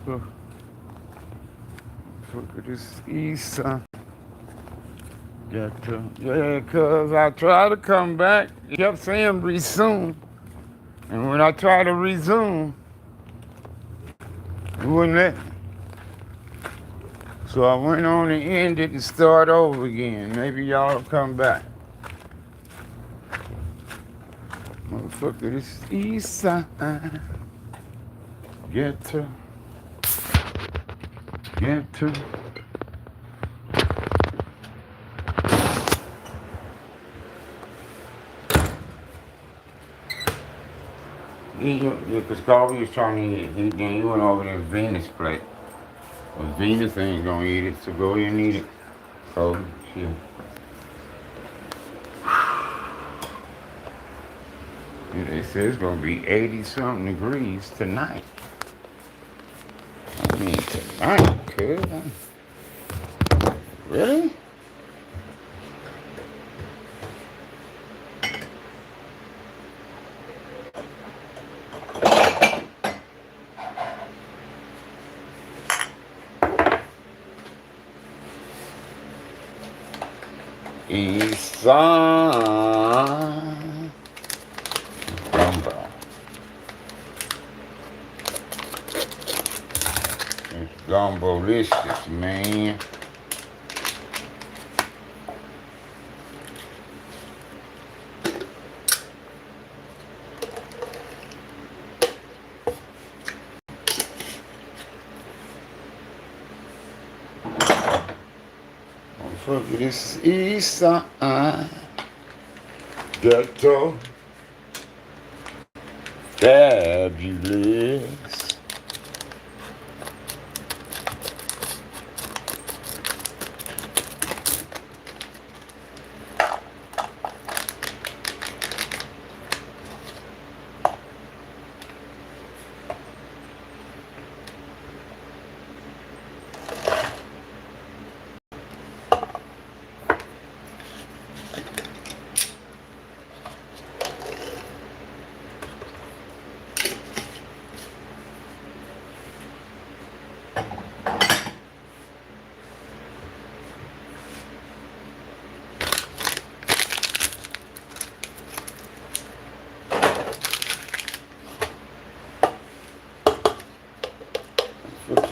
Look at this east side. Got to, yeah, cause I tried to come back. He kept saying resume. And when I tried to resume, it wouldn't let me. So I went on and ended and start over again. Maybe y'all will come back. Motherfucker, this east side. Get to. Because Carvey was trying to eat it. He went over to Venus' plate. Well, Venus ain't gonna eat it, so go ahead and eat it. Kobe, shit. Yeah, they said it's gonna be 80-something degrees tonight. I mean, tonight, cuz. Really? East side. Gumbo. It's gumbo-licious, man. Fuck it, this is east side. Ghetto. Fabulous.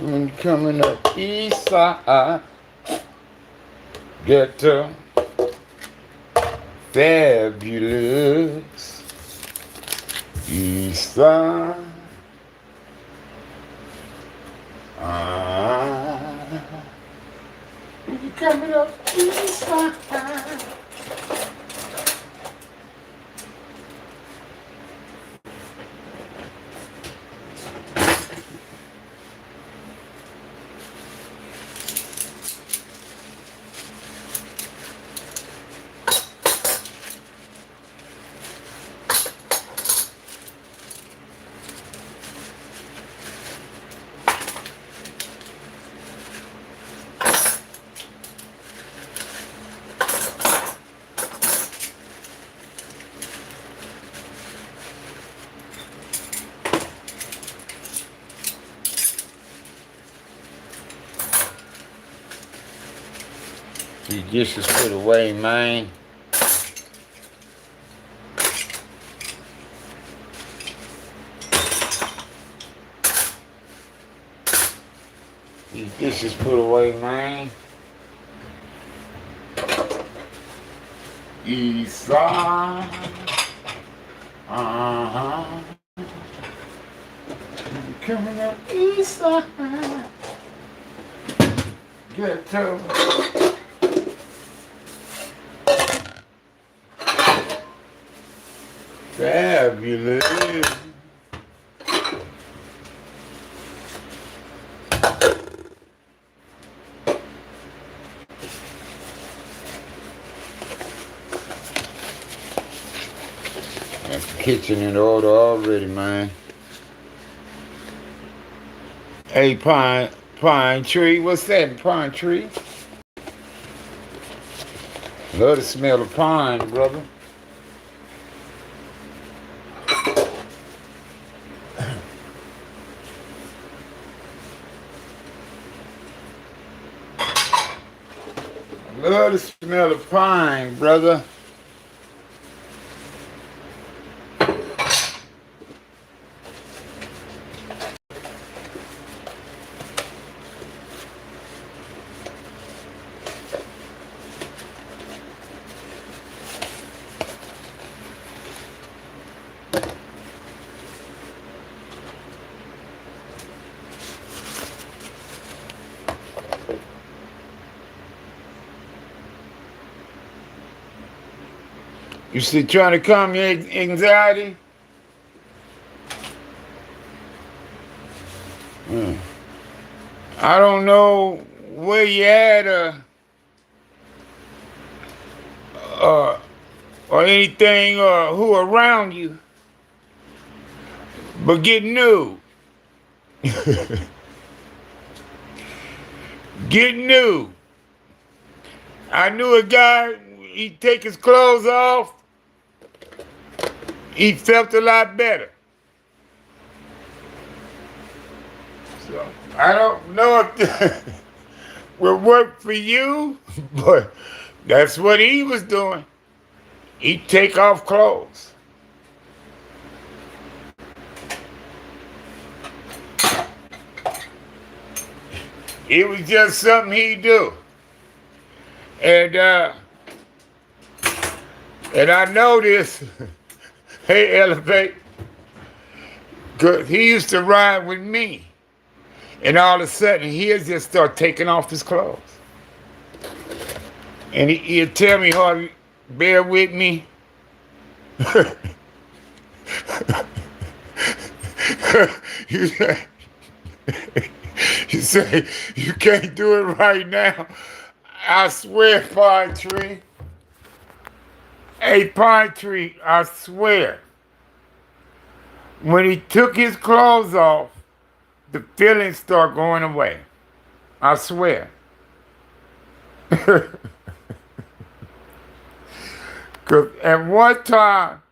When coming up east side, ghetto, fabulous, east side, when you coming up east side. These dishes put away, man. These dishes put away, man. East side. Coming up east side. Ghetto. Fabulous. Got the kitchen in order already, man. Hey, pine tree. What's that, pine tree? Love the smell of pine, brother. Love the smell of pine, brother. You still trying to calm your anxiety? Mm. I don't know where you at uh, or anything or who around you, but get new. Get new. I knew a guy, he'd take his clothes off, he felt a lot better. So I don't know if that will work for you, but that's what he was doing. He'd take off clothes. It was just something he'd do. And I know this, hey Elevate, because he used to ride with me. And all of a sudden, he'll just start taking off his clothes. And he'll tell me, Harvey, bear with me. you, say, you say, you can't do it right now. I swear, Pine Tree. Hey, Pine Tree, I swear. When he took his clothes off, the feelings start going away. I swear. Because at one time,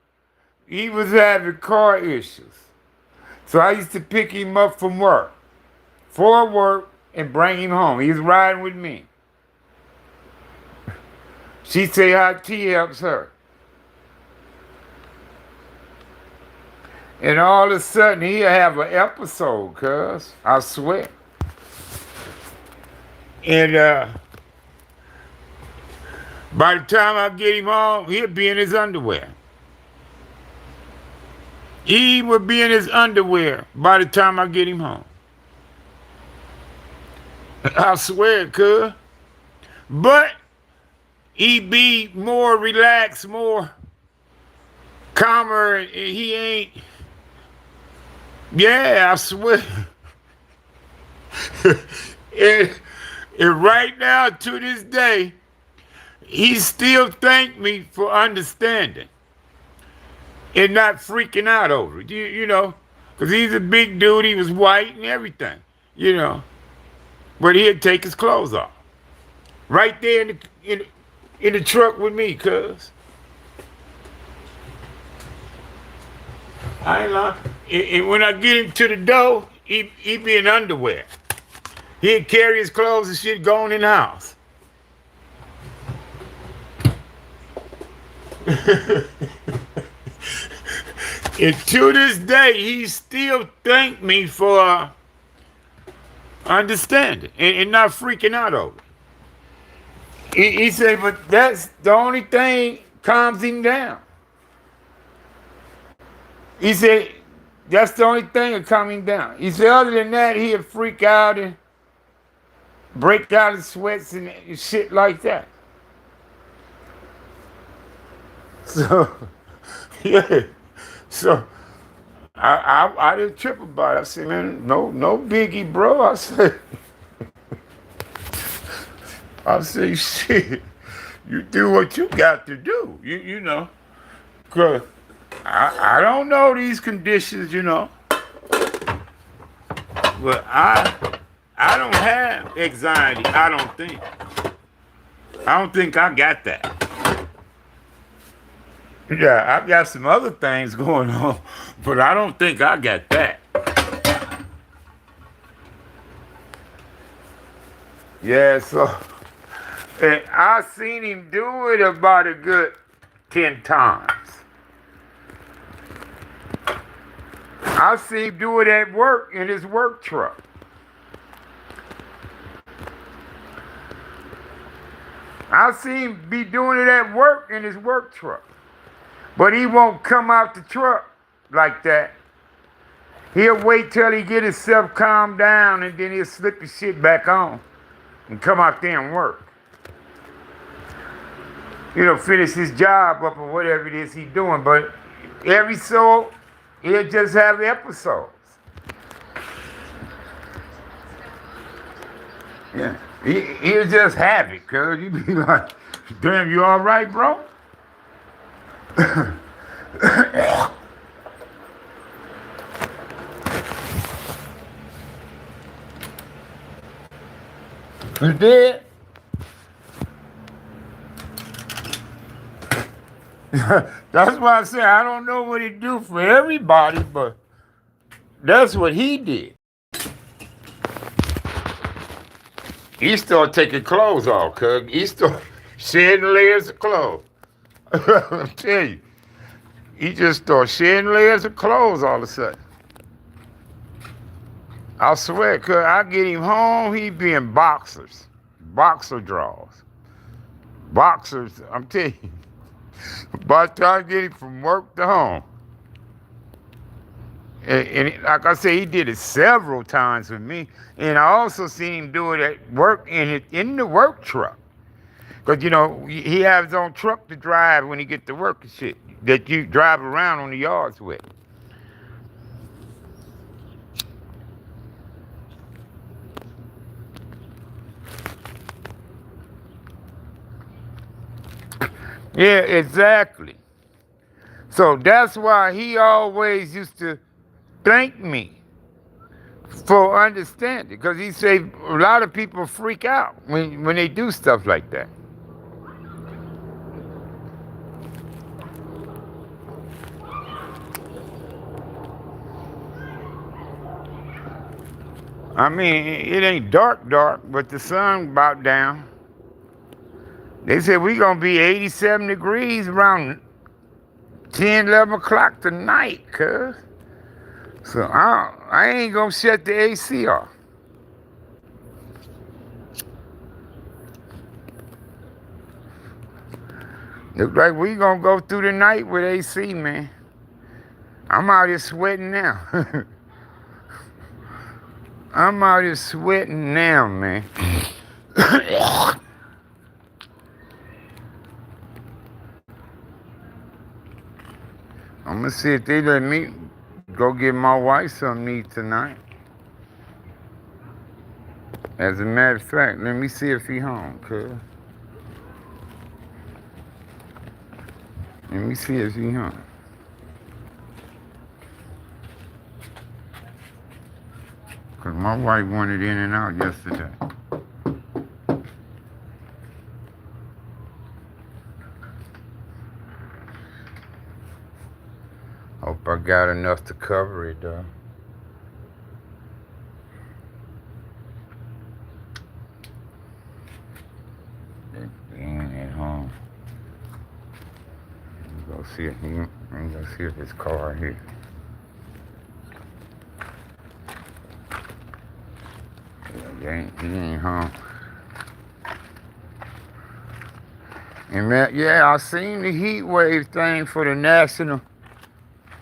he was having car issues. So I used to pick him up from work, for work, and bring him home. He was riding with me. She say hot tea helps her. And all of a sudden, he'll have an episode, cuz. I swear. And by the time I get him home, he'll be in his underwear. He will be in his underwear by the time I get him home. I swear, cuz. But he be more relaxed, more calmer. He ain't. Yeah, I swear. and right now, to this day, he still thank me for understanding and not freaking out over it. You know, because he's a big dude. He was white and everything, you know. But he'd take his clothes off. Right there in the truck with me, cuz. I ain't lying. And when I get him to the door, he be in underwear. He'd carry his clothes and shit going in the house. And to this day, he still thank me for understanding and not freaking out over it. He said, but that's the only thing calms him down. He said, that's the only thing that calms him down. He said, other than that, he'd freak out and break out in sweats and shit like that. So, yeah. So, I didn't trip about it. I said, man, no biggie, bro. I said, shit, you do what you got to do, you know. Because I don't know these conditions, you know. But I don't have anxiety, I don't think. I don't think I got that. Yeah, I've got some other things going on, but I don't think I got that. Yeah, so And I seen him do it about a good 10 times. I seen him do it at work in his work truck. I seen him be doing it at work in his work truck. But he won't come out the truck like that. He'll wait till he get himself calmed down and then he'll slip his shit back on and come out there and work. Finish his job up or whatever it is he's doing. But every so, he'll just have episodes. Yeah. He'll just have it, cuz you be like, damn, you all right, bro? You did? That's why I say I don't know what he do for everybody, but that's what he did. He started taking clothes off, cuz. He started shedding layers of clothes. I tell you. He just started shedding layers of clothes all of a sudden. I swear, cuz I get him home, he be in boxers. Boxer drawers. Boxers, I'm telling you. By the time I get him from work to home. And like I say, he did it several times with me. And I also seen him do it at work in the work truck. Because, he has his own truck to drive when he get to work and shit. That you drive around on the yards with. Yeah, exactly. So that's why he always used to thank me for understanding. Because he said a lot of people freak out when they do stuff like that. I mean, it ain't dark, but the sun about down. They said we gonna be 87 degrees around 10, 11 o'clock tonight, cuz. So I ain't gonna shut the AC off. Look like we gonna go through the night with AC, man. I'm out here sweating now. I'm out here sweating now, man. I'm gonna see if they let me go get my wife something to eat tonight. As a matter of fact, let me see if he home, cuz. Let me see if he home. Cause my wife wanted in and out yesterday. Hope I got enough to cover it, though. They ain't at home. I'm gonna see if his car here. Yeah, he ain't home. And man, yeah, I seen the heat wave thing for the national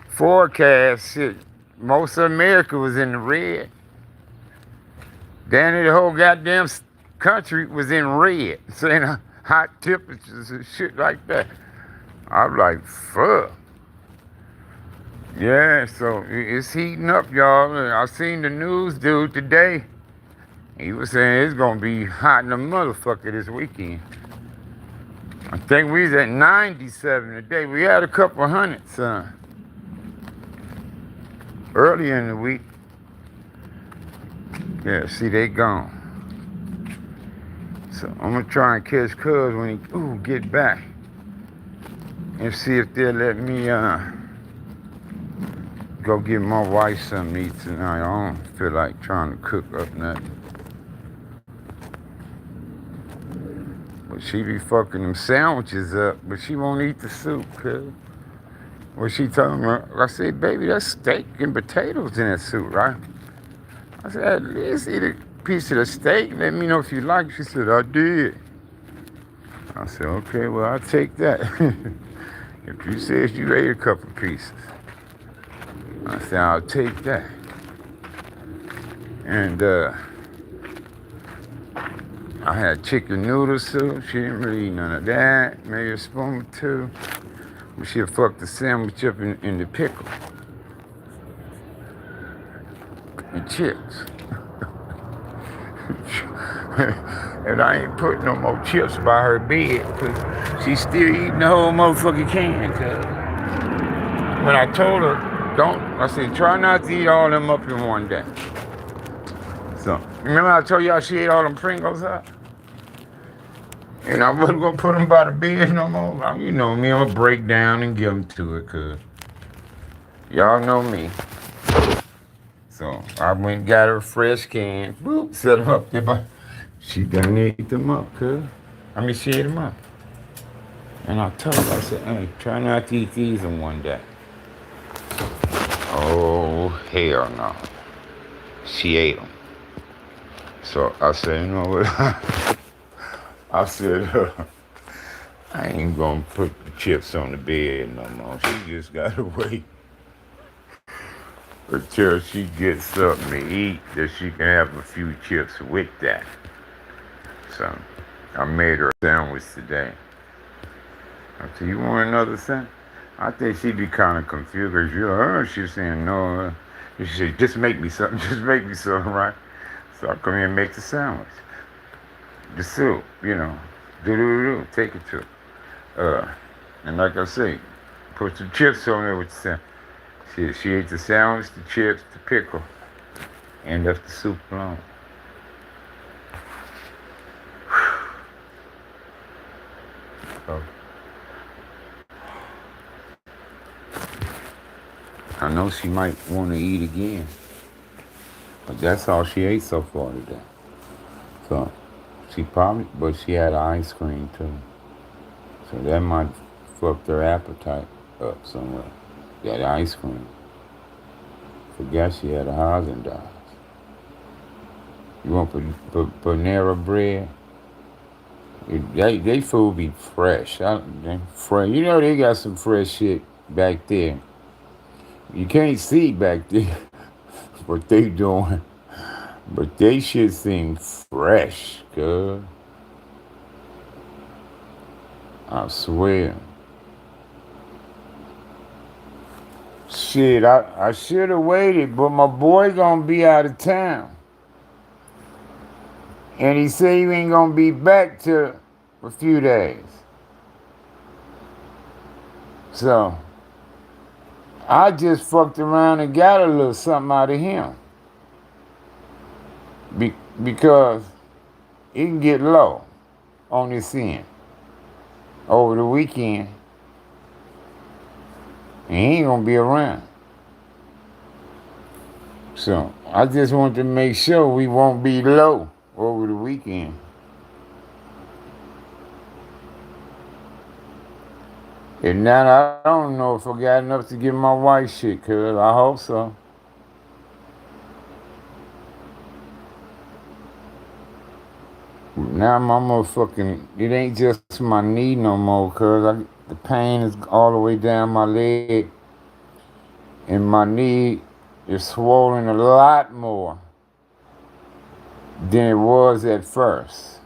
forecast. Shit, most of America was in the red. Danny, the whole goddamn country was in red, saying hot temperatures and shit like that. I'm like, fuck. Yeah, so it's heating up, y'all. I seen the news dude today. He was saying it's gonna be hot in the motherfucker this weekend. I think we was at 97 today. We had a couple hundred, earlier in the week. Yeah, see, they gone. So I'm gonna try and catch Cuz when he get back. And see if they'll let me go get my wife something to eat tonight. I don't feel like trying to cook up nothing. But she be fucking them sandwiches up, but she won't eat the soup, cuz. Well, she told me, I said, baby, that's steak and potatoes in that soup, right? I said, at least eat a piece of the steak. Let me know if you like it. She said, I did. I said, okay, well, I'll take that. If you said you ate a couple pieces, I said, I'll take that. And I had chicken noodle soup. She didn't really eat none of that. Maybe a spoon or two. But she'll fuck the sandwich up in the pickle and chips. And I ain't putting no more chips by her bed because she's still eating the whole motherfucking can. When I told her, I said, try not to eat all them up in one day. So, remember I told y'all she ate all them Pringles up? And I wasn't going to put them by the bed no more. You know me, I'm going to break down and give them to her because y'all know me. So, I went and got her a fresh can. Boop, set them up there. She done ate them up, she ate them up. And I told her, I said, hey, try not to eat these in one day. Oh, hell no. She ate them. So I said, you know what? I said, I ain't gonna put the chips on the bed no more. She just gotta wait until she gets something to eat that she can have a few chips with that. So I made her a sandwich today. I said, you want another sandwich? I think she'd be kind of confused because she's saying no. She said, just make me something, right? So I come here and make the sandwich. The soup, take it to her. And like I say, put some chips on there with the sandwich. She ate the sandwich, the chips, the pickle, and left the soup alone. So, I know she might want to eat again, but that's all she ate so far today. So but she had ice cream too. So that might fuck her appetite up somewhere. That ice cream. Forgot she had a Haagen-Dazs. You want Panera bread? They food be fresh. Fresh. You know they got some fresh shit back there. You can't see back there what they doing, but they shit seem fresh, cuz. I swear. Shit, I should have waited, but my boy gonna be out of town. And he said he ain't gonna be back till a few days. So, I just fucked around and got a little something out of him. Because he can get low on this end over the weekend. And he ain't gonna be around. So I just want to make sure we won't be low over the weekend. And now I don't know if I got enough to give my wife shit, cuz I hope so. Now my motherfucking, it ain't just my knee no more, cuz the pain is all the way down my leg. And my knee is swollen a lot more than it was at first.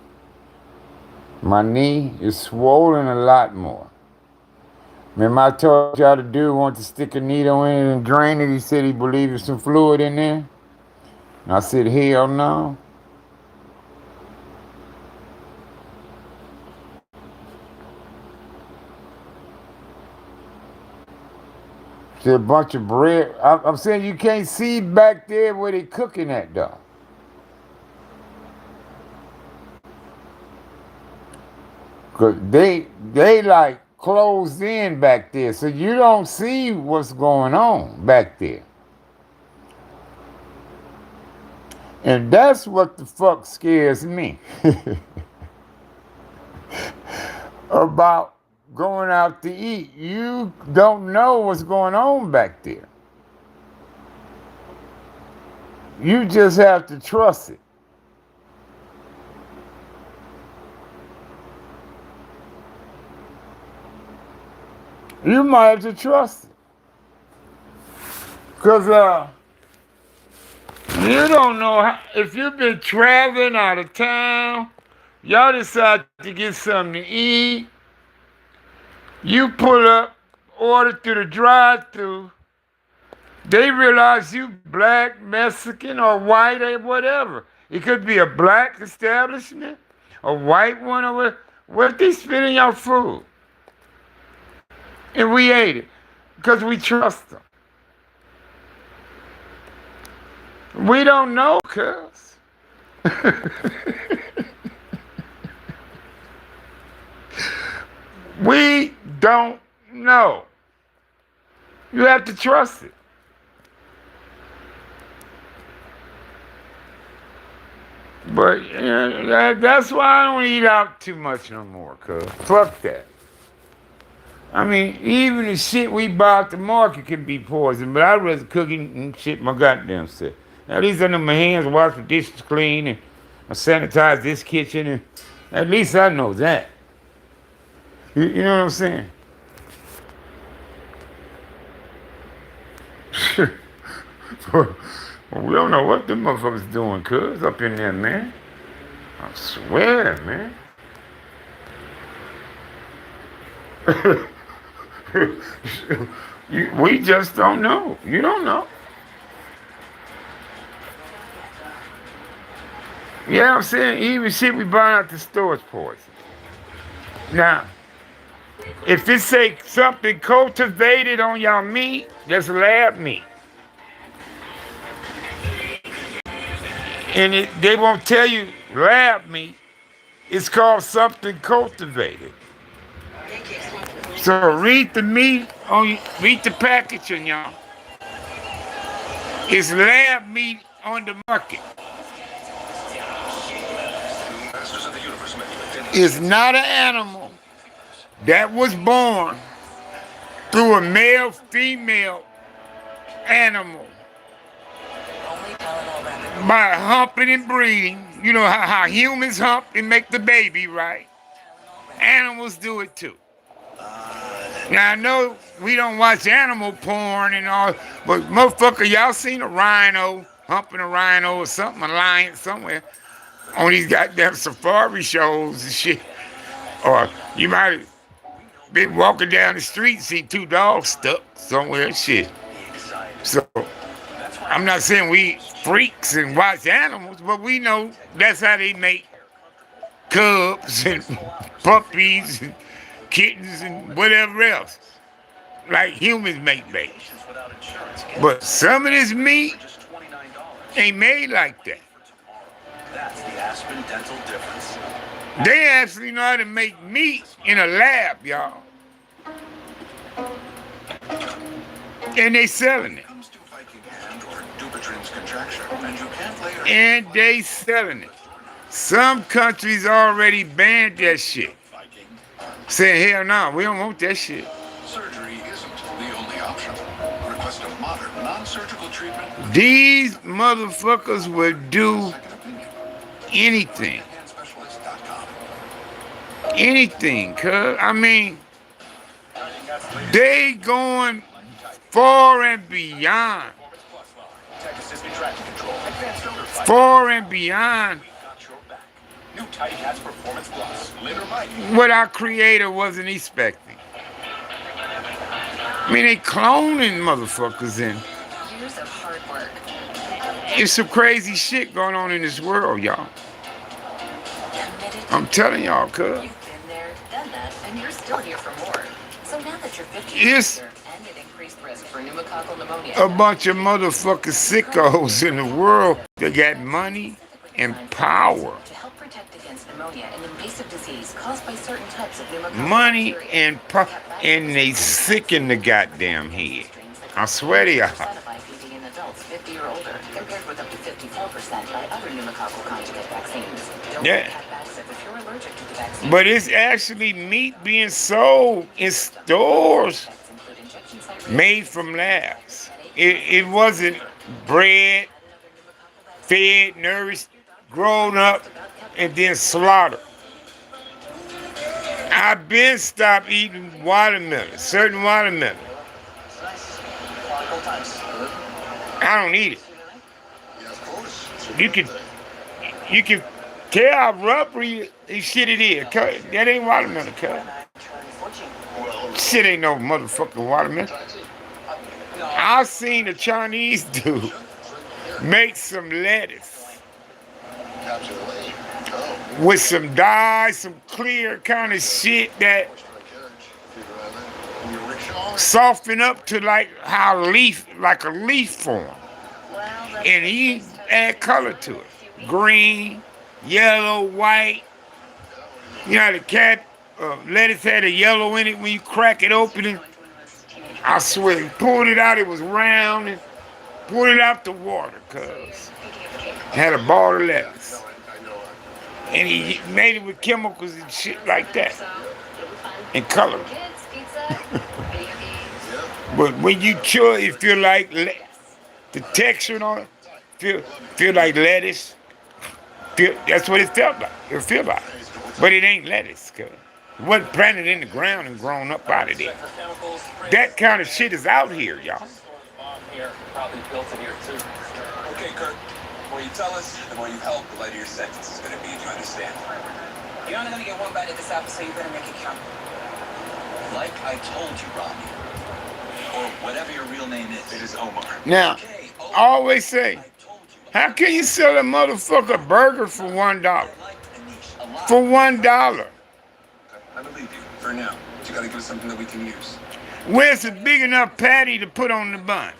My knee is swollen a lot more. Remember I told y'all the dude wanted to stick a needle in it and drain it. He said he believed there's some fluid in there. And I said, hell no. It's a bunch of bread. I'm saying you can't see back there where they cooking at though. Cause they like closed in back there, so you don't see what's going on back there. And that's what the fuck scares me. about going out to eat. You don't know what's going on back there. You just have to trust it. You might have to trust it. Because you don't know how, if you've been traveling out of town, y'all decide to get something to eat, you pull up, order through the drive-thru, they realize you black, Mexican, or white, or whatever. It could be a black establishment, a white one, or what. What if they spit in your food? And we ate it because we trust them. We don't know, cuz. We don't know. You have to trust it. But that's why I don't eat out too much no more, cuz. Fuck that. I mean, even the shit we buy at the market can be poison, but I'd rather cook it and shit my goddamn self. At least I know my hands wash the dishes clean and I sanitize this kitchen, and at least I know that. You know what I'm saying? Well, we don't know what them motherfuckers doing, cuz, up in there, man. I swear, man. We just don't know. You don't know. Yeah, I'm saying even shit we buy out the store is poison. Now, if it say something cultivated on your meat, that's lab meat. And they won't tell you lab meat. It's called something cultivated. So read the read the packaging, y'all. It's lab meat on the market. It's not an animal that was born through a male-female animal by humping and breeding. You know how humans hump and make the baby, right? Animals do it too. Now I know we don't watch animal porn and all, but motherfucker, y'all seen a rhino humping a rhino or something, a lion somewhere on these goddamn safari shows and shit. Or you might have been walking down the street and see two dogs stuck somewhere and shit. So I'm not saying we freaks and watch animals, but we know that's how they make cubs and puppies and kittens and whatever else, like humans make babies. But some of this meat ain't made like that. That's the Aspen Dental difference. They actually know how to make meat in a lab, y'all. And they selling it. And they selling it. Some countries already banned that shit. Saying, hell no, we don't want that shit. Surgery isn't the only option. Request a modern, non-surgical treatment. These motherfuckers would do anything. Anything, cuz. I mean, they going far and beyond. Far and beyond what our creator wasn't expecting. I mean, they cloning motherfuckers in. Years of hard work. It's some crazy shit going on in this world, y'all. I'm telling y'all, cuz. You've been there, done that, and you're still here for more. So now that you're 50 years older and at increased risk for pneumococcal pneumonia, a bunch of motherfucking sickos in the world that got money and power. To help protect against pneumonia and invasive disease caused by certain types of pneumococcal money and power, and they sick in the goddamn head. I swear to y'all. 50 or older, compared with up to 54% sent by other pneumococcal conjugate vaccines. Don't Yeah. get cutbacks if you're allergic to the vaccine. But it's actually meat being sold in stores Effects include injection site made reactions, from skin rashes, labs. headache, It wasn't bred, add another pneumococcal vaccine. fed, nourished, grown up, and then slaughtered. I've been stopped eating watermelon, certain watermelon. I don't eat it. You can you can tell how rubbery and shit it is. That ain't watermelon, cuz. Shit ain't no motherfucking watermelon. I seen a Chinese dude make some lettuce with some dye, some clear kind of shit that soften up to like like a leaf form. And he add color to it. Green, yellow, white. You know, the cat lettuce had a yellow in it when you crack it open. And I swear, he pulled it out, it was round, and pulled it out the water, cuz. Had a ball of lettuce. And he made it with chemicals and shit like that. And color. But when you chew it, it feel like the texture on it feel like lettuce. That's what it felt like. It feel like. But it ain't lettuce, cuz. It wasn't planted in the ground and grown up out of there. That kind of shit is out here, y'all. Probably built in here too. Okay, Kurt. The more you tell us, the more you help, the lighter your sentence is going to be. Do you understand? You're only going to get one bite of this apple, so you better make it count. Like I told you, Rodney, or whatever your real name is, it is Omar. Now, Okay, I always say, I told you. how can you sell a motherfucker burger for $1? I like Anish a lot. For $1. I believe you. For now. But you got to give us something that we can use. Where's a big enough patty to put on the bun?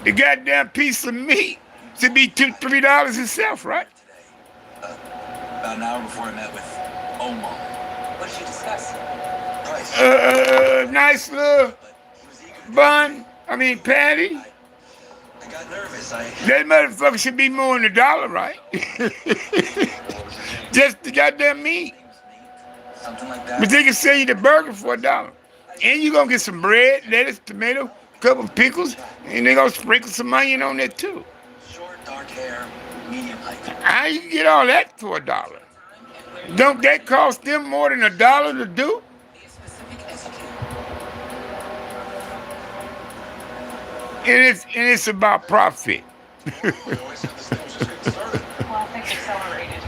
The goddamn piece of meat should be $2-3 itself, right? About an hour before I met with Omar. What did you discuss? Price. Nice little But he was eager to bun. I mean patty. I got nervous. That motherfucker should be more than $1, right? Just the goddamn meat. Something like that. But they can sell you the burger for $1. And you're gonna get some bread, lettuce, tomato, couple pickles, and they're gonna sprinkle some onion on it too. Short, dark hair, medium height. How you get all that for $1? Don't that cost them more than $1 to do? And it's about profit.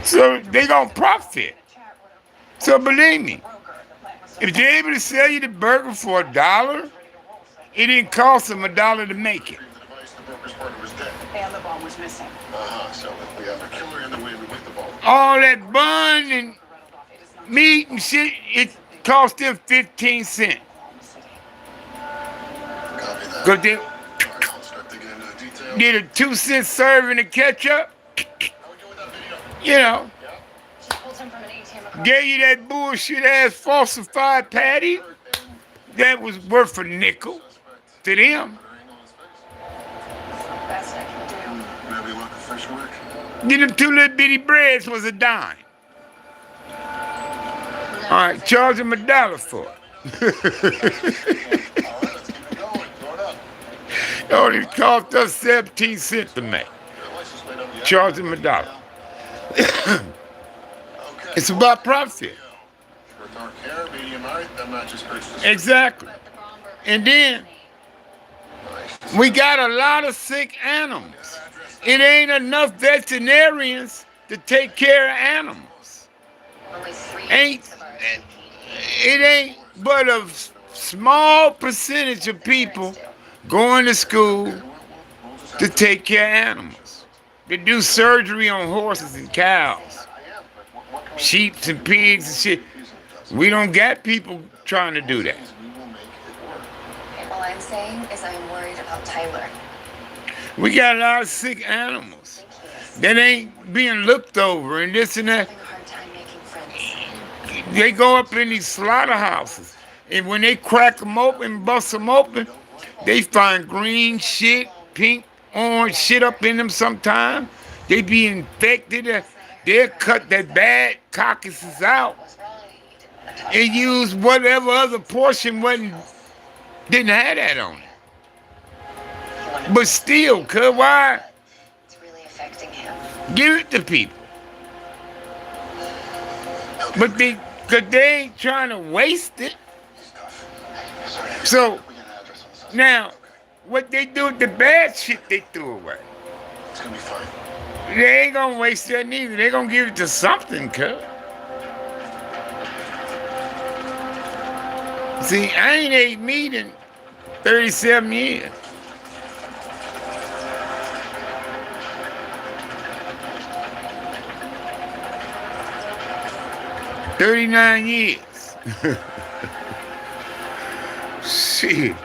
So they gonna profit. So believe me, if they're able to sell you the burger for $1, it didn't cost them $1 to make it. And the bomb was missing. So we have a killer in the way we make the ball. All that bun and meat and shit, it cost them 15 cents. Copy that. Cause they All right, I'll start digging into the details. did a 2-cent serving of ketchup, How we doing with that video? you know, Pulled him from an ATM. gave you that bullshit ass falsified patty that was worth a nickel to them. Best I can do. You have any luck with fresh work? Get them 2 little bitty breads was $10. All right, charge them $1 for it. All right, let's keep it going. Throw it up. It only cost us 17 cents to make. Your license plate up yet? Charge them $1. Okay. It's about profit. Short dark hair, medium height, that matches Kurt's. Exactly. And then Nice. we got a lot of sick animals. It ain't enough veterinarians to take care of animals. Only 3 Ain't of our it ain't but a small percentage of people going to school to take care of animals. They do surgery on horses and cows, sheep and pigs and shit. We don't got people trying to do that. All I'm saying is I'm worried about Tyler. We got a lot of sick animals that ain't being looked over and this and that. Having a hard time making friends. They go up in these slaughterhouses, and when they crack them open, bust them open, they find green shit, pink, orange shit up in them sometimes. They be infected. They'll cut that bad carcasses out Was wrong. You didn't touch and that. use whatever other portion didn't have that on it. He wanted But to still, explain cuz why? but it's really affecting him. Give it to people. But cause they ain't trying to waste it. Stuff. Sorry. So We get an address on the suspect. now, Okay. what they do with the bad shit, they threw away. It's gonna be fine. They ain't gonna waste that neither. They gonna give it to something, cuz. See, I ain't ate meat in 37 years. $39 years. Shit.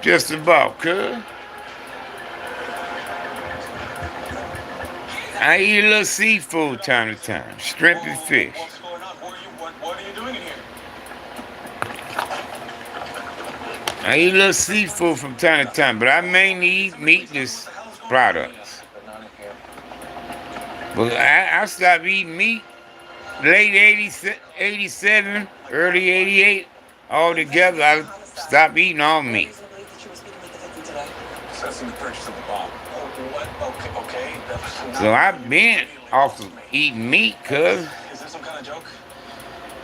Just about, cuz. I eat a little seafood time to time. Shrimp and fish. What's going on? What are you doing in here? I eat a little seafood from time to time, but I mainly eat meatless products. But not in here. But I stopped eating meat late 87, early 88. Altogether, I stopped eating all meat. Assessing the purchase of the bomb. Oh, what? Okay. So I've been off of eating meat, cuz Is this some kind of joke?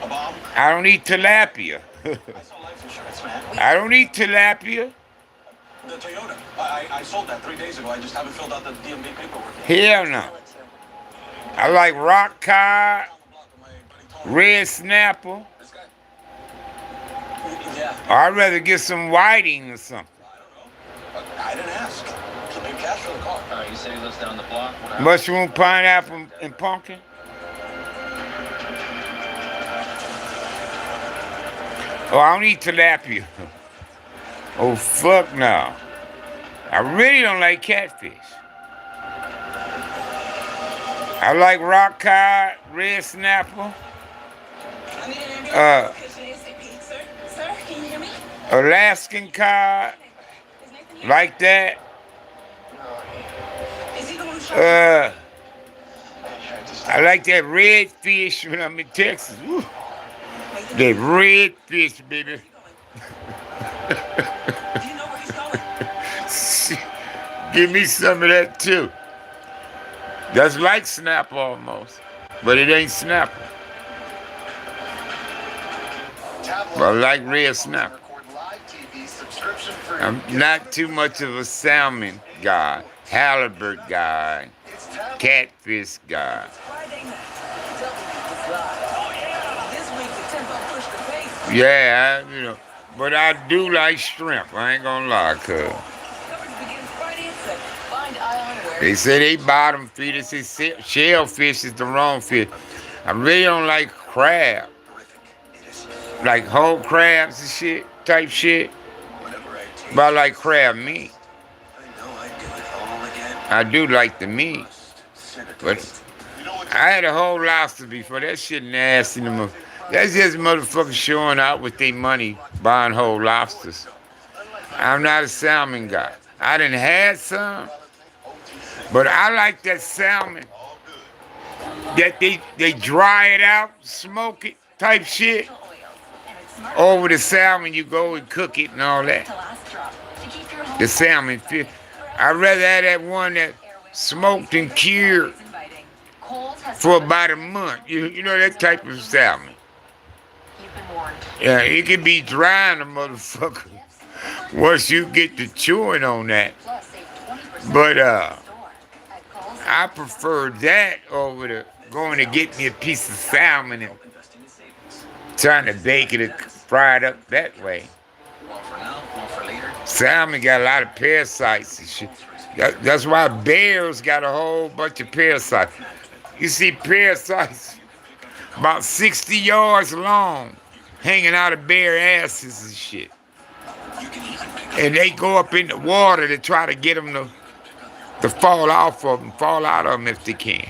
A bomb? I don't eat tilapia. I saw life insurance, man. I don't eat tilapia. The Toyota. I sold that 3 days ago. I just haven't filled out the DMV paperwork yet. Hell no. I like rock cod, On the block with my buddy Tony. red snapper. This guy? Yeah. Or I'd rather get some whiting or something. I don't know. But I didn't ask. Can you cash for the car? You said he lives down the block. What happened? Mushroom, pineapple, and pumpkin. Oh, I don't eat tilapia. Oh, fuck no. I really don't like catfish. I like rock cod, red snapper, I need an ambulance. Location ASAP. Sir, can you hear me? Alaskan cod, Is Nathan here? like that. Is he the one who shot? I like that red fish when I'm in Texas. Woo. Nathan, That red fish, baby. do you know where he's going? Give me some of that too. That's like snapper almost, but it ain't snapper. But I like red snapper. Record live TV, subscription free. I'm not too much of a salmon guy, halibut guy, It's tablet. catfish guy. Friday night. Tell me it's live. Oh yeah. This week the tempo pushed the pace. Yeah, but I do like shrimp. I ain't gonna lie, cuz. Coverage begins Friday at 7. Find Ion where They say they bottom feeders. They say shellfish is the wrong fish. I really don't like crab. Like whole crabs and shit, type shit. Whatever I take. But I like crab meat. I know I'd do it all again. I do like the meat. But I had a whole lobster before. That shit nasty. That's just motherfuckers showing out with their money buying whole lobsters. I'm not a salmon guy. I done had some, but I like that salmon that they dry it out, smoke it, type shit. Over the salmon, you go and cook it and all that. The salmon fish. I'd rather have that one that smoked and cured for about a month. You know that type of salmon. You've been warned. Yeah, it can be dry in the motherfucker once you get to chewing on that. Plus, save 20% But at Kohl's. I prefer that over the going to get me a piece of salmon and trying to bake it or fry it up that way. One for now, one for later. Salmon got a lot of parasites and shit. That's why bears got a whole bunch of parasites. You see parasites about 60 yards long hanging out of bear asses and shit. And they go up in the water to try to get them to fall off of them, fall out of them if they can.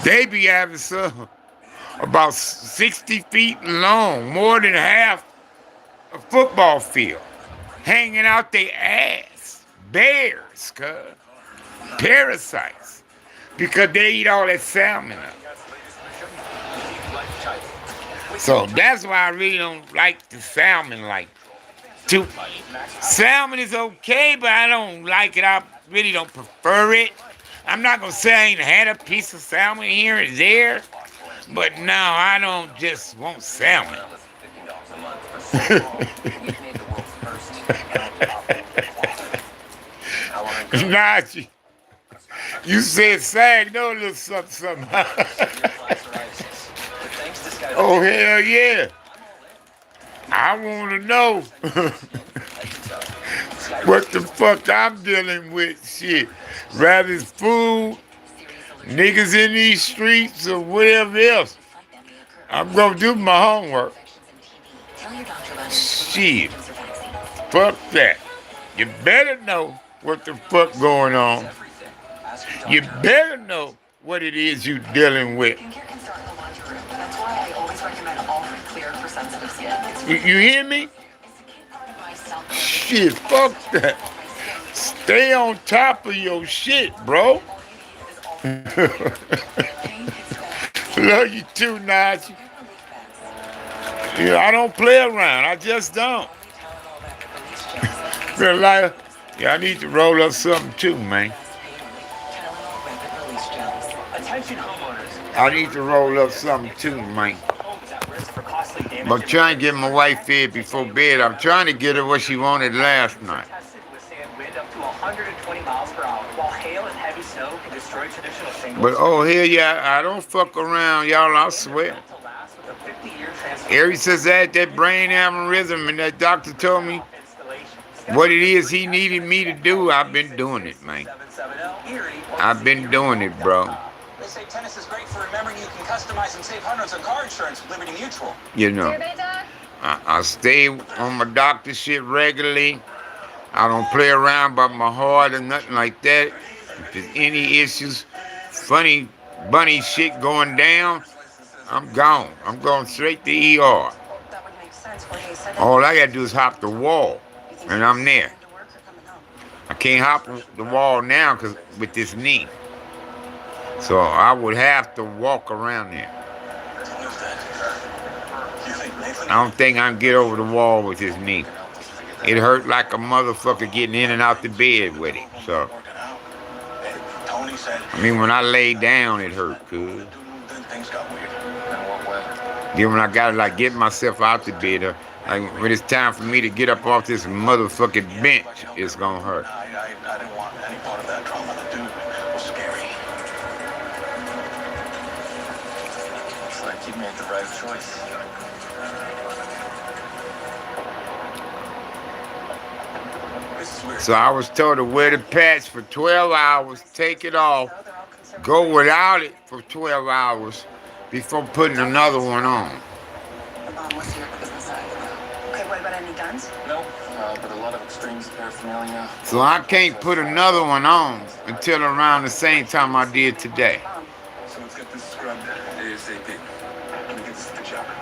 They be having some about 60 feet long, more than half a football field, hanging out their ass. Bears, cuz. Parasites. because they eat all that salmon. So that's why I really don't like the salmon. Like, salmon is okay, but I don't like it. I really don't prefer it. I'm not gonna say I ain't had a piece of salmon here and there, but no, I don't just want salmon. Nah, you said sag, no, little something. Oh, hell yeah. I want to know what the fuck I'm dealing with. Shit. Rather it's food, niggas in these streets, or whatever else. I'm going to do my homework. Shit. Fuck that. You better know what the fuck going on. You better know what it is you dealing with. That's why I always recommend all clear for sensitive skin. You hear me? Shit, fuck that. Stay on top of your shit, bro. Love you too, Najee. Yeah, I don't play around. I just don't. Feel like, yeah, I need to roll up something too, man. I need to roll up something too, man. I'm trying to get my wife fed before bed. I'm trying to get her what she wanted last night. But oh hell yeah, I don't fuck around, y'all, I swear. Ever since I had that brain aneurysm and that doctor told me what it is he needed me to do, I've been doing it, man. I've been doing it, bro. They say tennis is great for remembering you can customize and save hundreds on car insurance with Liberty Mutual. You know, I stay on my doctor shit regularly. I don't play around about my heart or nothing like that. If there's any issues, funny bunny shit going down, I'm gone. I'm going straight to ER. All I gotta do is hop the wall, and I'm there. I can't hop the wall now because with this knee. So I would have to walk around there. I don't think I can get over the wall with this knee. It hurt like a motherfucker getting in and out the bed with it. So, I mean, when I lay down, it hurt, cuz. Then when I gotta like get myself out the bed, like when it's time for me to get up off this motherfucking bench, it's gonna hurt. I didn't want any part of that trauma. The dude was scary. Looks like you made the right choice. So I was told to wear the patch for 12 hours, take it off, go without it for 12 hours before putting another one on. Okay, what about any guns? Nope, but a lot of extremes paraphernalia. So I can't put another one on until around the same time I did today. So let's get this scrubbed ASAP. Let me get this to the chopper.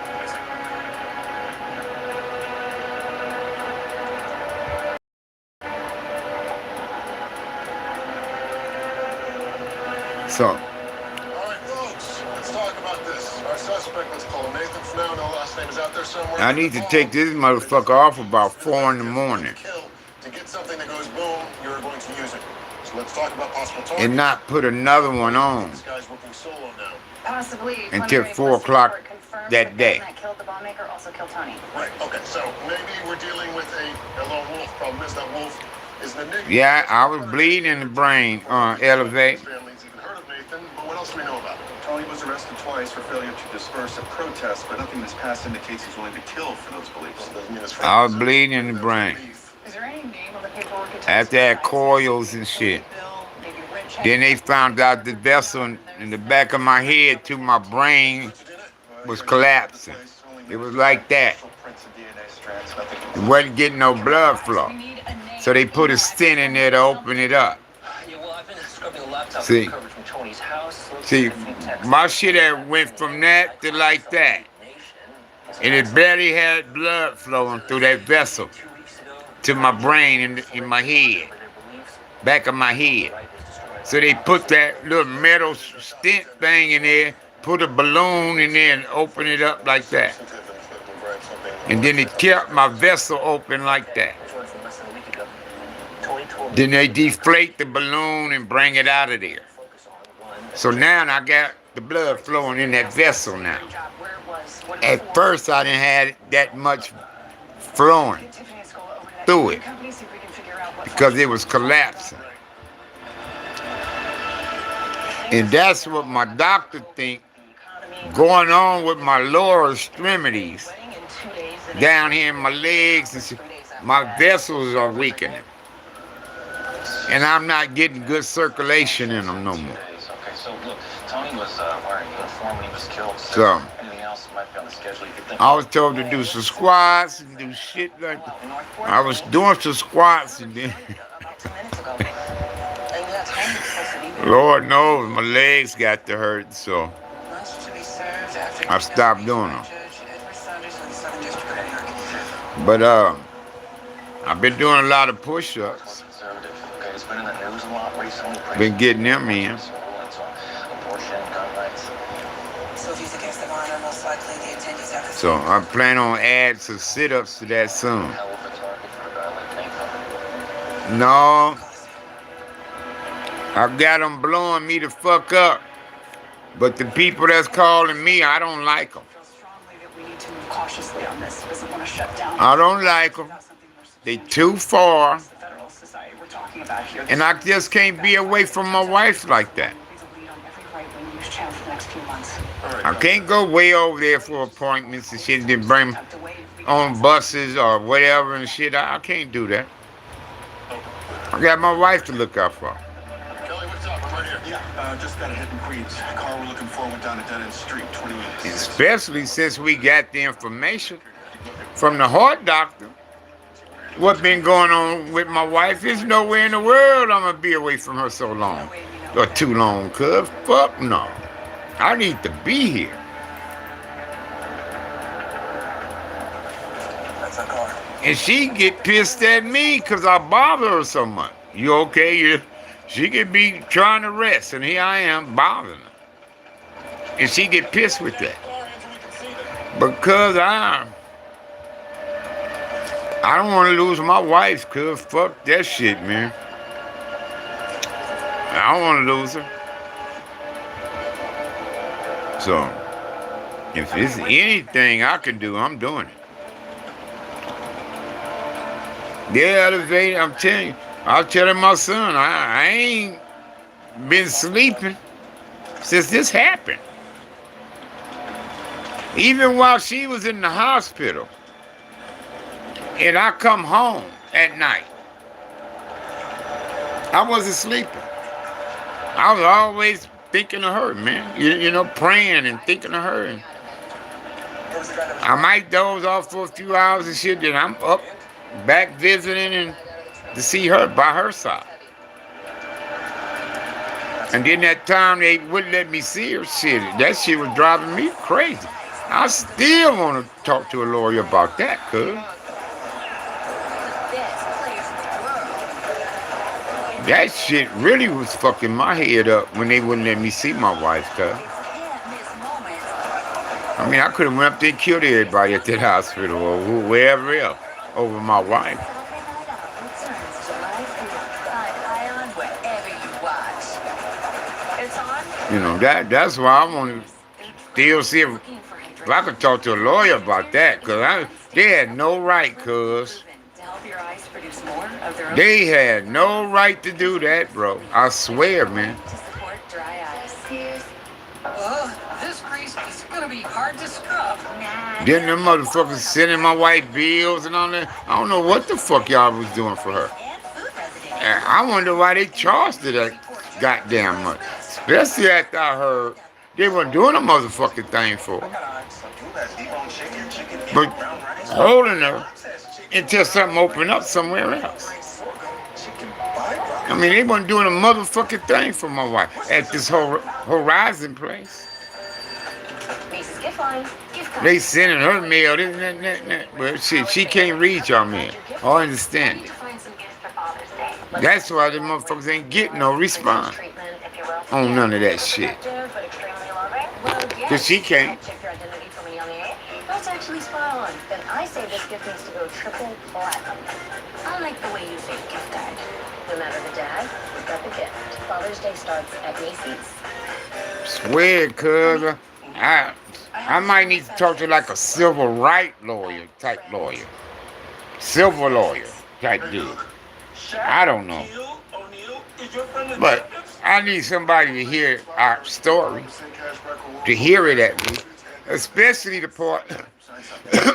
So, All right, folks, let's talk about this. Our suspect, let's call him Nathan for now. No last name is out there somewhere. I need to take this motherfucker off about 4 in the morning. To get something that goes boom, you're going to use it. So let's talk about possible targets. And not put another one on This guy's working solo now. Possibly. until 4 o'clock that day. That killed the bomb maker also killed Tony. Right, okay, so maybe we're dealing with a lone wolf. Problem is that wolf is an enigma. Yeah, I was bleeding in the brain on Elevate. Family's even heard of Nathan, but what else do we know about him? Tony was arrested twice for failure to disperse a protest, but nothing in his past indicates he's willing to kill for those beliefs. Doesn't mean his I friends. was bleeding in the brain. Is there any name on the paperwork? After that coils and shit. Then they found out the vessel in the back of my head to my brain was collapsing. It was like that. It wasn't getting no blood flow. So they put a stent in there to open it up. Yeah, well, I've been scrubbing the laptop See. coverage from Tony's house. See, my shit had went from that to like that. And it barely had blood flowing through that vessel to my brain in my head. Back of my head. So they put that little metal stent thing in there, put a balloon in there, and open it up like that. And then it kept my vessel open like that. Then they deflate the balloon and bring it out of there. So now I got the blood flowing in that vessel now. At first I didn't have that much flowing through it because it was collapsing. And that's what my doctor think going on with my lower extremities down here in my legs and shit. My vessels are weakening. And I'm not getting good circulation in them no more. Okay, so look, Tony was wearing uniform when he was killed. So anything else might be on the schedule you could think I of? was told to do some squats and do shit like that. I was doing some squats and then Lord knows my legs got to hurt, so I stopped doing them. But I've been doing a lot of push-ups. Okay, it's been in the news a lot recently. Been getting them in. Abortion, gun rights. So if he's against the law, most likely the attendees have to. So I plan on adding some sit-ups to that soon. Hell of a target for a guy like Nathan. No, I got them blowing me the fuck up. But the people that's calling me, I don't like them. Strongly that we need to move cautiously on this. Doesn't want to shut down. I don't like them. They too far. The federal society we're talking about here. And I just can't be away from my wife like that. Lead on every right-wing news channel for the next few months. I can't go way over there for appointments and shit, then bring on buses or whatever and shit. I can't do that. I got my wife to look out for. Kelly, what's up? I'm right here. Yeah, just got a hit in Queens. Car we're looking for went down a dead-end street, 20 minutes. Especially since we got the information from the heart doctor. What been going on with my wife? There's nowhere in the world I'm gonna be away from her so long. Or too long, cuz. Fuck no. I need to be here. That's a car. And she get pissed at me because I bother her so much. You okay? She could be trying to rest, and here I am bothering her. And she get pissed with that. Because I don't want to lose my wife, cuz. Fuck that shit, man. I don't want to lose her. So, if there's anything I can do, I'm doing it. The elevator, I'm telling you, I was telling my son, I ain't been sleeping since this happened. Even while she was in the hospital, and I come home at night, I wasn't sleeping. I was always thinking of her, man. You know, praying and thinking of her. And I might doze off for a few hours and shit, then I'm up, back visiting and to see her by her side. And then that time they wouldn't let me see her, shit, that shit was driving me crazy. I still want to talk to a lawyer about that, cuz. That shit really was fucking my head up when they wouldn't let me see my wife, cuz. I mean, I could have went up there and killed everybody at that hospital or wherever else over my wife. You know, that's why I want to still see if I could talk to a lawyer about that, because they had no right, cuz. They had no right to do that, bro. I swear, man. This grease is gonna be hard to scrub. Then them motherfuckers sending my wife bills and all that. I don't know what the fuck y'all was doing for her. And I wonder why they charged her that goddamn much. Especially after I heard they weren't doing a motherfucking thing for her. But holding her until something opened up somewhere else. I mean, they weren't doing a motherfucking thing for my wife at this whole Horizon place. They sending her mail, this, that. But shit, she can't read y'all mail. I understand it. That's why the motherfuckers ain't getting no response. on none of that shit. But extremely loving. Well, yes. Cause she can't. Check your identity from a young age. That's actually spot on. Then I say this gift needs to go triple platinum. I like the way you think, gift guide. No matter the dad, we've got the gift. Father's Day starts at Macy's. Swear, cuz I might need to talk to like a civil rights lawyer type lawyer. Civil lawyer type dude. I don't know. But I need somebody to hear our story, to hear it at me, especially the part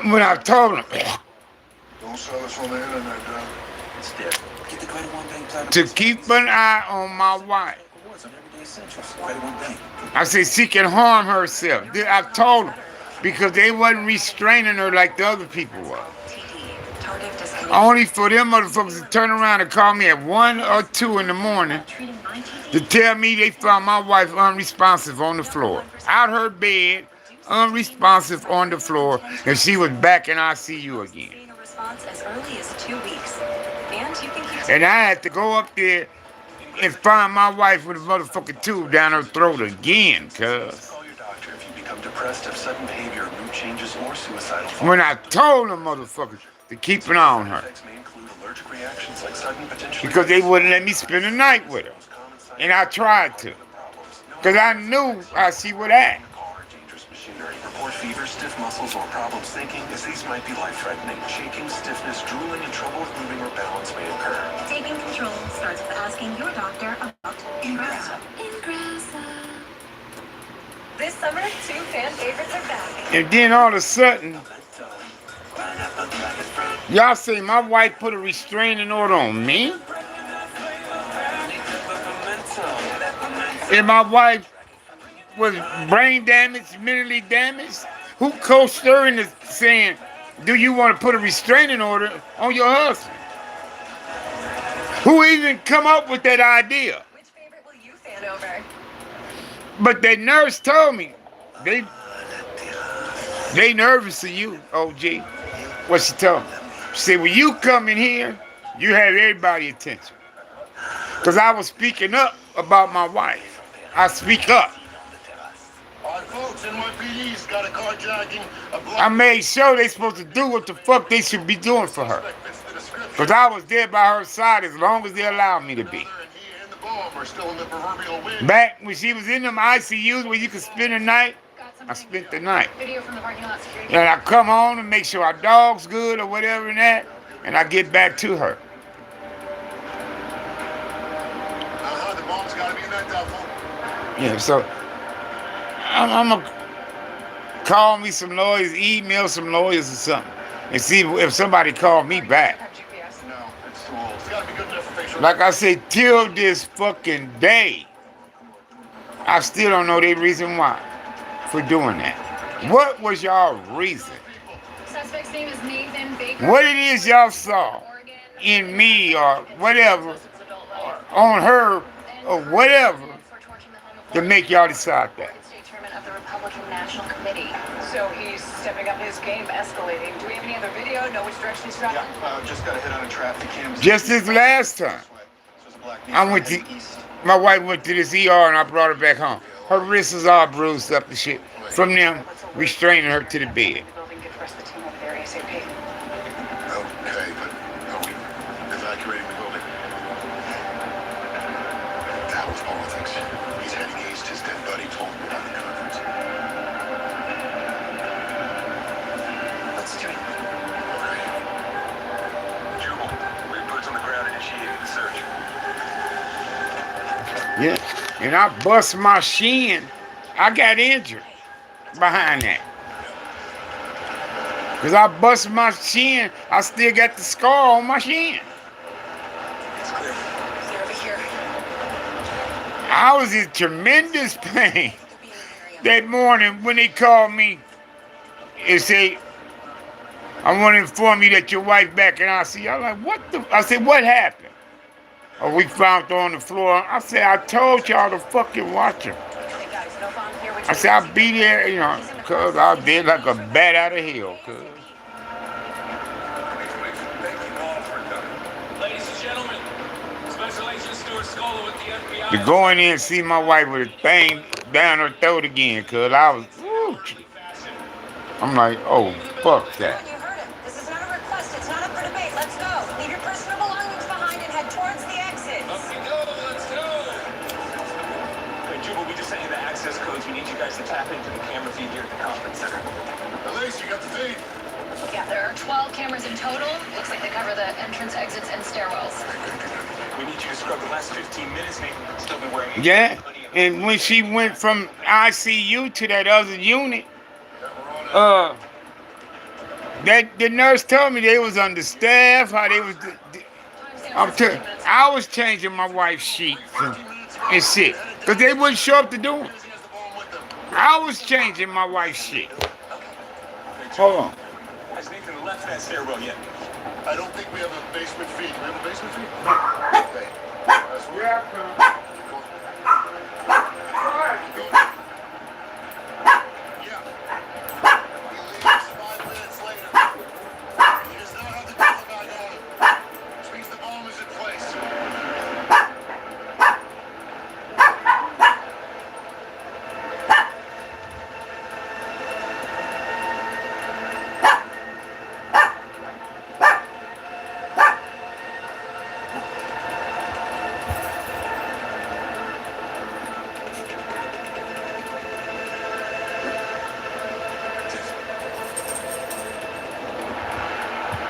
when I told them Don't sell this on the internet, Dad. It's dead. Get the Credit One Bank Platinum. to keep an eye on my wife. Rewards on everyday essentials. Credit One Bank. I said she can harm herself. I told them because they wasn't restraining her like the other people were. TD. Target disconnect. Only for them motherfuckers to turn around and call me at 1 or 2 in the morning Treating my TD. to tell me they found my wife unresponsive on the floor, out her bed, unresponsive on the floor, and she was back in ICU again. Getting a response as early as 2 weeks. And you can keep And I had to go up there and find my wife with a motherfucking tube down her throat again, cuz. Call your doctor if you become depressed, have sudden behavior, mood changes, or suicidal thoughts. When I told them motherfuckers to keep an eye on her, Effects may include allergic reactions like sudden potential. because they wouldn't let me spend the night with her. And I tried to, because I knew how she would act. Car, dangerous machinery. Report fever, stiff muscles, or problems thinking, as these might be life-threatening. Shaking, stiffness, drooling, and trouble with moving or balance may occur. taking control starts with asking your doctor about Ingressa. Ingressa. This summer, 2 fan favorites are back. And then all of a sudden, y'all say my wife put a restraining order on me? And my wife was brain damaged, mentally damaged? Who coached her into saying, do you want to put a restraining order on your husband? Who even come up with that idea? Which favorite will you fan over? But that nurse told me, they nervous of you, OG. What she told me? She said, when you come in here, you have everybody's attention. Because I was speaking up about my wife. I speak up. All right, folks, NYPD's got a carjacking. I made sure they supposed to do what the fuck they should be doing for her. Because I was there by her side as long as they allowed me to be. And he and the bomb are still in the proverbial wind. Back when she was in them ICUs where you could spend the night, I spent the night. Video from the parking lot security. And I come home and make sure our dog's good or whatever and that, and I get back to her. The bomb's got to be in that duffel. Yeah, so I'm going to call me some lawyers, email some lawyers or something, and see if somebody called me back. Have GPS. No, it's too old. It's got to be good enough for facial. Like I said, till this fucking day, I still don't know the reason why for doing that. What was y'all reason? Suspect's name is Nathan Baker. What it is y'all saw in me or whatever, on her or whatever, to make y'all decide that? State chairman of the Republican National Committee. So he's stepping up his game, escalating. Do we have any other video? Know which direction he's traveling? Just got a hit on a traffic cam. Just this last time, I went to, my wife went to this ER and I brought her back home. Her wrist was all bruised up and shit from them restraining her to the bed. The building, get the rest of the team over there ASAP. Okay, but are we evacuating the building? That was politics. He's heading east. His dead buddy told me about the conference. Let's do it. Jubal, we have boots on the ground initiating the search. Yeah, and I bust my shin. I got injured behind that. Because I bust my shin, I still got the scar on my shin. It's clear. Clear over here. I was in tremendous pain that morning when they called me and said, I want to inform you that your wife back in ICU. I'm like, what the? I said, what happened? Oh, we found her on the floor. I said, I told y'all to fucking watch her. Okay, guys, no bomb here. I said, I'll be there, you know, cuz I'll be like a bat out of hell, cuz. Ladies and gentlemen, Special Agent Stuart To go in there and see my wife with a thing down her throat again, cause I was, woo, I'm like, oh, fuck that. You heard him. This is not a request. It's not up for debate. Let's go. Leave your personal belongings behind and head towards the exits. Up we go. Let's go. Hey, Jubal, we just sent you the access codes. We need you guys to tap into the camera feed here at the conference center. Elise, you got the feed? Yeah, there are 12 cameras in total. Looks like they cover the entrance, exits, and stairwells. We need you to scrub the last 15 minutes, Nathan. Still be wearing a Yeah, and when she went from ICU to that other unit, that the nurse told me they was understaffed, how they was. I was changing my wife's sheets and shit, cause they wouldn't show up to do them. I was changing my wife's shit. Hold on. Has Nathan left that stairwell yet? I don't think we have a basement feed. Do we have a basement feed? Okay. That's Yeah, Yeah. He leaves 5 minutes later. He does not have the double bag on him. Which means the bomb is in place.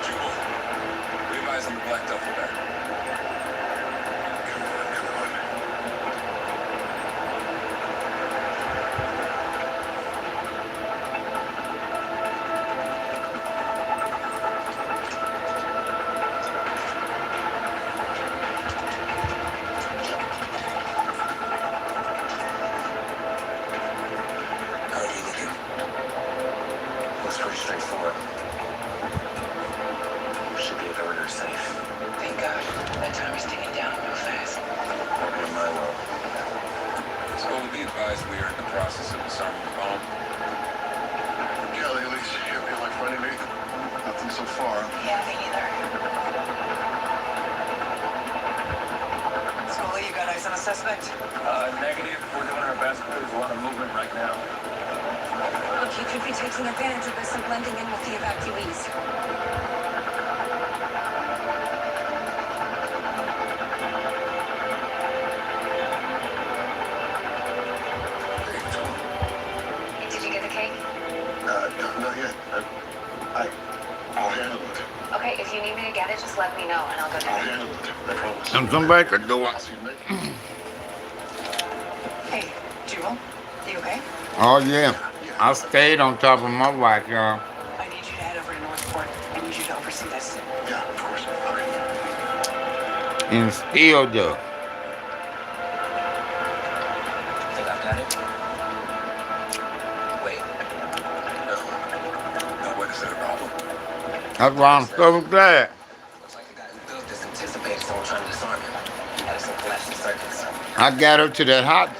Jubal, we advise on the black duffel bag. How are you looking? Looks pretty straightforward. We should be able to order safe. Thank God. That time is ticking down real fast. Welcome to my world. So be advised we are in the process of disarming the bomb. Kelly, Elise, you feel like finding Nathan? Nothing so far. Yeah, me neither. Scully, you got eyes on a suspect? Negative. We're doing our best, but there's a lot of movement right now. Look, he could be taking advantage of this and blending in with the evacuees. Did you get the cake? Not yet. I'll handle it. Okay, if you need me to get it, just let me know and I'll go I'll get it. handle it. I promise. And somebody could do it. I'll see you later. Hey, Jewel, you okay? Oh yeah, I stayed on top of my wife, y'all. I need you to head over to Northport. I need you to oversee this. Yeah, of course. Okay. And still do. Think I've got it? Wait. No. No, what is that a problem? That's why I'm so glad. Looks like the guy who built this anticipated someone trying to disarm him. Added some flashing circuits. I got her to the heart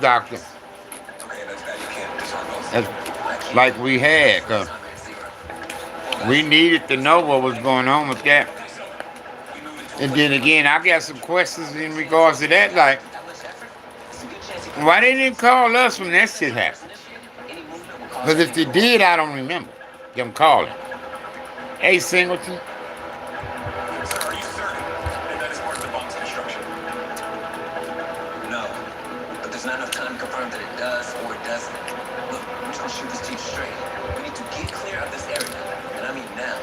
doctor. Okay, that's bad. You can't disarm those. That's like we had, 'cause we needed to know what was going on with that. And then again, I got some questions in regards to that, like, why they didn't call us when that shit happened? Because if they did, I don't remember them calling. Hey, Singleton. Sir, are you certain that that is part of the bomb's construction? No, but there's not enough time to confirm that it does or it doesn't. Look, I'm just gonna shoot this to you straight. We need to get clear of this area, and I mean now.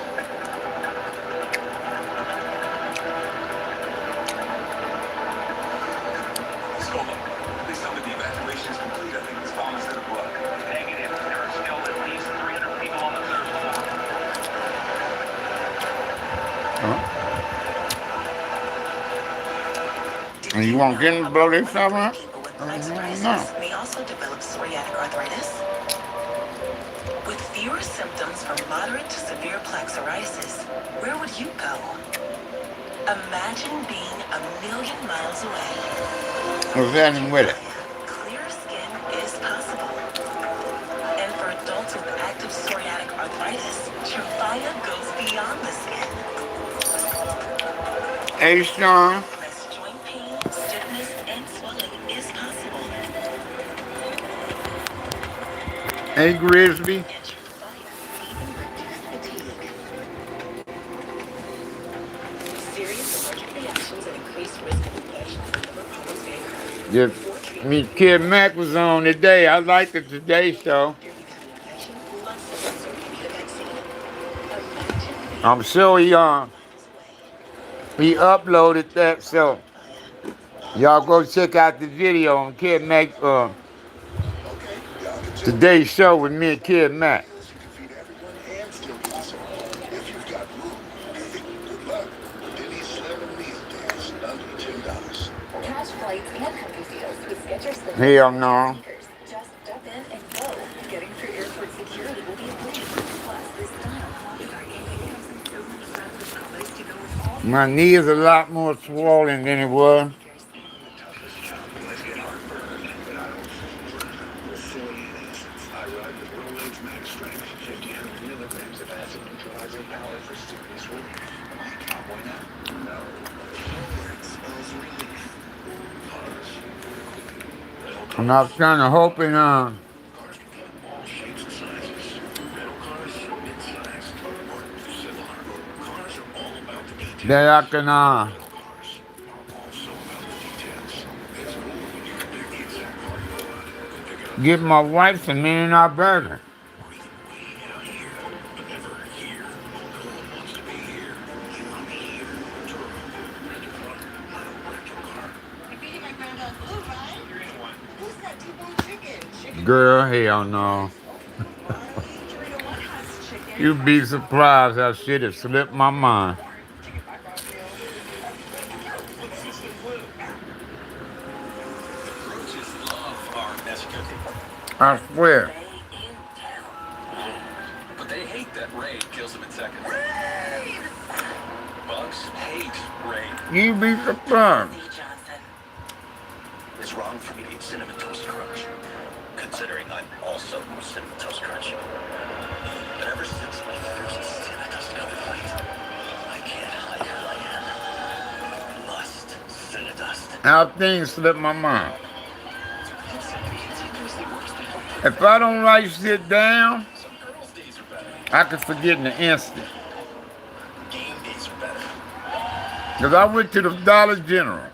Scola, please tell me the evacuation is complete. I think this bomb is gonna blow. Negative. There are still at least 300 people on the third floor. And you want to get them to blow this stuff up? People with leg psoriasis No. may also develop psoriatic arthritis. With fewer symptoms from moderate to severe plaque psoriasis, where would you go? Imagine being a million miles away. What's happening with it? Clear skin is possible. And for adults with active psoriatic arthritis, Trevia goes beyond the skin. Hey, Sean. Press joint pain Hey, Grizzly. Serious allergic reactions and increased risk of infections and liver problems may occur. Just me, Kid Mac was on today. I liked the Today Show. I'm sure he uploaded that, so y'all go check out the video on Kid Mac Today's Show with me and Kid Mac. Feed everyone and still be awesome. If you've got room, good luck. Denny's slamming meal days, under $10. Cash flights and comfy deals with Skechers Slip Hell no. sneakers. Just step in and go. Getting through airport security will be a breeze. Plus, this style with our gaming comes in so many stylish colors to go with all My knee is a lot more swollen than it was. And I was kind of hoping that I can get my wife some In-N-Out burger. Girl, hell no. You'd be surprised how shit has slipped my mind. Roaches love our Mexican people. I swear. But they hate that rain kills them in seconds. Bugs hate rain. You'd be surprised. It's wrong for me to eat Cinnamon Toast Crunch, considering I'm also Cinnamon Toast Crunch. But ever since my first Cinnamon Toast Crunch, I must Cinnamon Dust. How things slip my mind. If I don't write shit down, I can forget in an instant. Game days are better. Because I went to the Dollar General.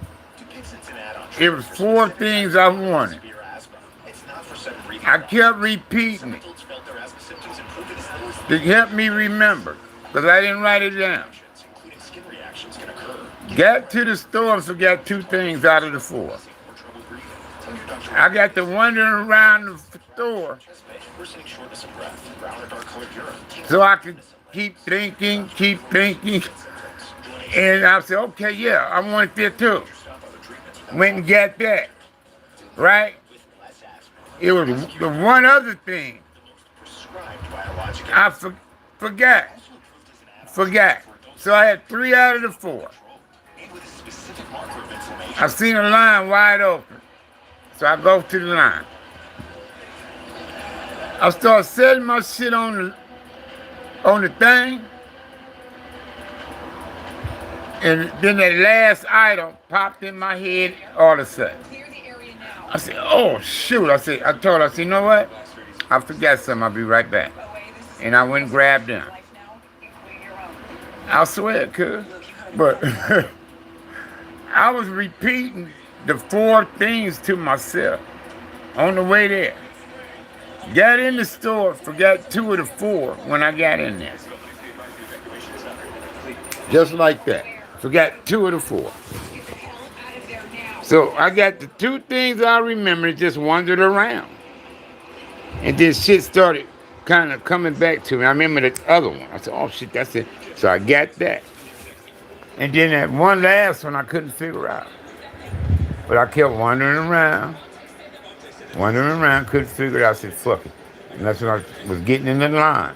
It was 4 things I wanted. I kept repeating it to help me remember, because I didn't write it down. Got to the store and forgot 2 things out of the 4. I got to wandering around the store so I could keep thinking. And I said, okay, yeah, I want that too. Went and got that, right? It was the one other thing I forgot. So I had 3 out of the 4. I seen a line wide open, so I go to the line. I start setting my shit on the thing, and then that last item popped in my head all of a sudden. I said, oh shoot, I told her, you know what? I forgot something, I'll be right back. And I went and grabbed them. I swear it could. But I was repeating the 4 things to myself on the way there. Got in the store, forgot 2 of the 4 when I got in there. Just like that. Forgot 2 of the 4. So I got the 2 things I remember, just wandered around. And then shit started kind of coming back to me. I remember the other one. I said, oh shit, that's it. So I got that. And then that one last one I couldn't figure out. But I kept wandering around, couldn't figure it out. I said, fuck it. And that's when I was getting in the line.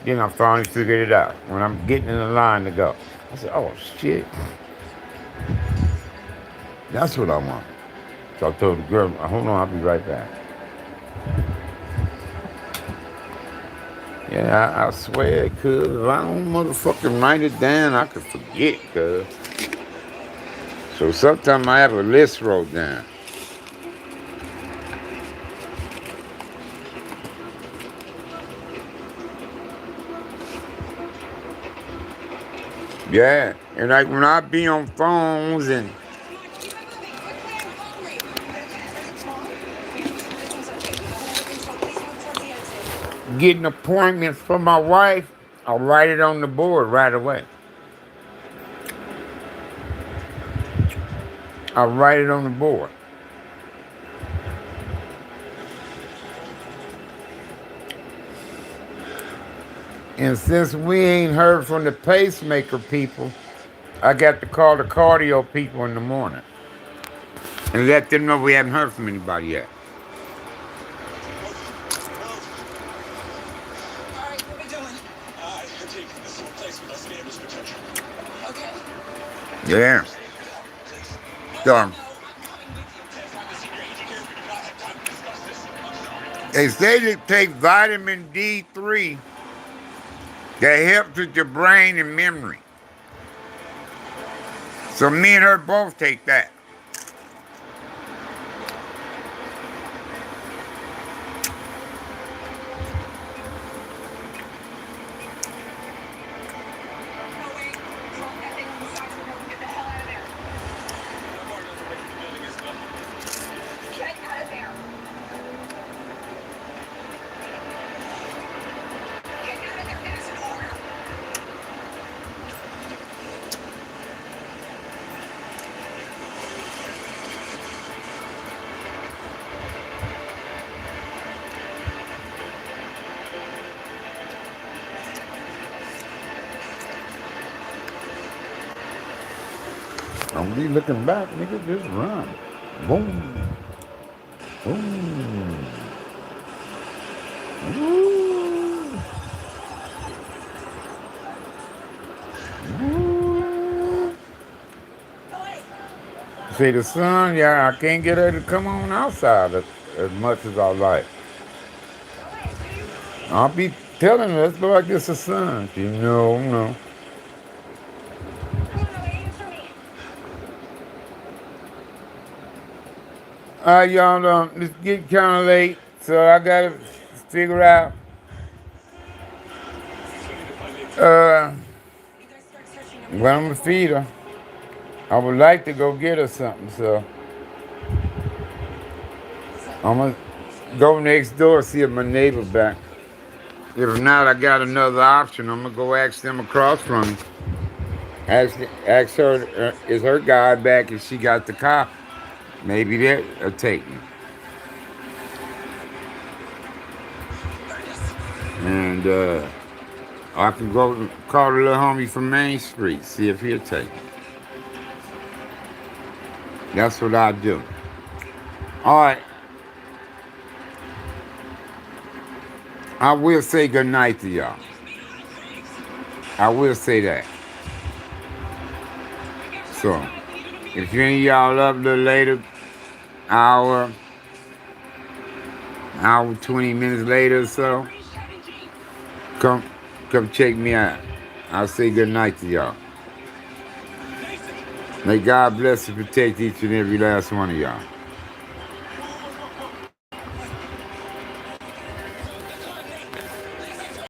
Then I finally figured it out. When I'm getting in the line to go. I said, oh shit. That's what I want. So I told the girl, hold on, I'll be right back. Yeah, I swear it could. If I don't motherfucking write it down, I could forget, cuz. So sometimes I have a list wrote down. Yeah, and like when I be on phones and getting appointments for my wife, I'll write it on the board right away. I'll write it on the board. And since we ain't heard from the pacemaker people, I got to call the cardio people in the morning and let them know we haven't heard from anybody yet. All right, what are we doing? Taking this to a place with less damage potential. Okay. Yeah. So they say they take vitamin D3 that helps with your brain and memory. So me and her both take that. Don't be looking back, nigga. Just run. Boom. Boom. Woo. Woo. See the sun, yeah, I can't get her to come on outside as much as I like. I'll be telling her, let's go like this the sun. She no. All right, y'all, it's getting kind of late, so I got to figure out what I'm going to feed her. I would like to go get her something, so I'm going to go next door, see if my neighbor back. If not, I got another option. I'm going to go ask them across from me. Ask her, is her guy back if she got the car? Maybe they'll take me. And I can go call the little homie from Main Street, see if he'll take me. That's what I do. All right. I will say good night to y'all. I will say that. So, if any of y'all up a little later, hour, 20 minutes later or so, come check me out. I'll say good night to y'all. May God bless and protect each and every last one of y'all.